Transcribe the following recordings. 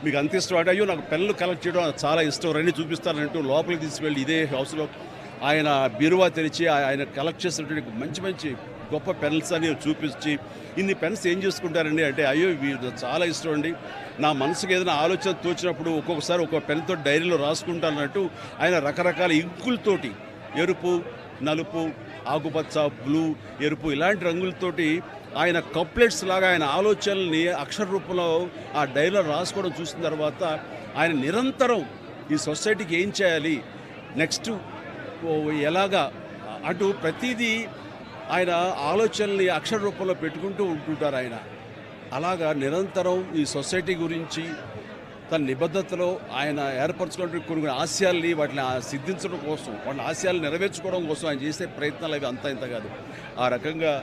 మీకు అంత ఇష్టం అంటే, అయ్యో నాకు పెన్నులు కలెక్ట్ చేయడం చాలా ఇష్టం, రండి చూపిస్తానంటూ లోపలికి తీసుకువెళ్ళి ఇదే హౌస్లో ఆయన బీరువా తెరిచి ఆయన కలెక్ట్ చేసినటువంటి మంచి మంచి గొప్ప పెన్స్ అని చూపించి, ఇన్ని పెన్స్ ఏం చేసుకుంటారండి అంటే, అయ్యో ఇవి చాలా ఇష్టం అండి, నా మనసుకు ఏదైనా ఆలోచన తోచినప్పుడు ఒక్కొక్కసారి ఒక్కొక్క పెన్తో డైరీలో రాసుకుంటానన్నట్టు ఆయన రకరకాల ఇంకులతోటి ఎరుపు, నలుపు, ఆకుపచ్చ, బ్లూ, ఎరుపు ఇలాంటి రంగులతోటి ఆయన కప్లెట్స్ లాగా ఆయన ఆలోచనల్ని అక్షర రూపంలో ఆ డైరీలో రాసుకోవడం చూసిన తర్వాత ఆయన నిరంతరం ఈ సొసైటీకి ఏం చేయాలి, నెక్స్ట్ ఎలాగా అటు ప్రతిదీ ఆయన ఆలోచనల్ని అక్షర రూపంలో పెట్టుకుంటూ ఉంటుంటారు. ఆయన అలాగా నిరంతరం ఈ సొసైటీ గురించి తన నిబద్ధతలో ఆయన ఏర్పరచుకున్న కొన్ని ఆశయాల్ని వాటిని సిద్ధించడం కోసం, వాళ్ళ ఆశయాలు నెరవేర్చుకోవడం కోసం ఆయన చేసే ప్రయత్నాలు అవి అంత ఇంత కాదు. ఆ రకంగా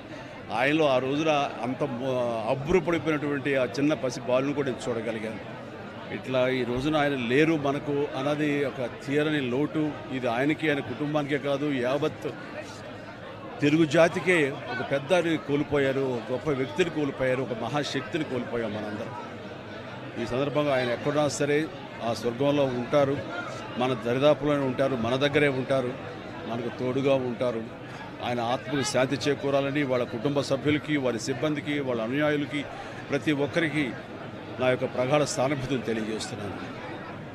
ఆయనలో ఆ రోజున అంత అబ్బురపడిపోయినటువంటి ఆ చిన్న పసి బాలుని కూడా నేను చూడగలిగాను. ఇట్లా ఈ రోజున ఆయన లేరు మనకు అన్నది ఒక తీరని లోటు. ఇది ఆయనకి, ఆయన కుటుంబానికే కాదు, యావత్ తెలుగు జాతికే ఒక పెద్దని కోల్పోయారు, ఒక గొప్ప వ్యక్తిని కోల్పోయారు, ఒక మహాశక్తిని కోల్పోయాం మనందరం. ఈ సందర్భంగా ఆయన ఎక్కడున్నా సరే ఆ స్వర్గంలో ఉంటారు, మన దరిదాపులోనే ఉంటారు, మన దగ్గరే ఉంటారు, మనకు తోడుగా ఉంటారు. ఆయన ఆత్మకు శాంతి చేకూరాలని వాళ్ళ కుటుంబ సభ్యులకి, వారి సిబ్బందికి, వాళ్ళ అనుయాయులకి, ప్రతి ఒక్కరికి నా యొక్క ప్రగాఢ సానుభూతిని తెలియజేస్తున్నాను.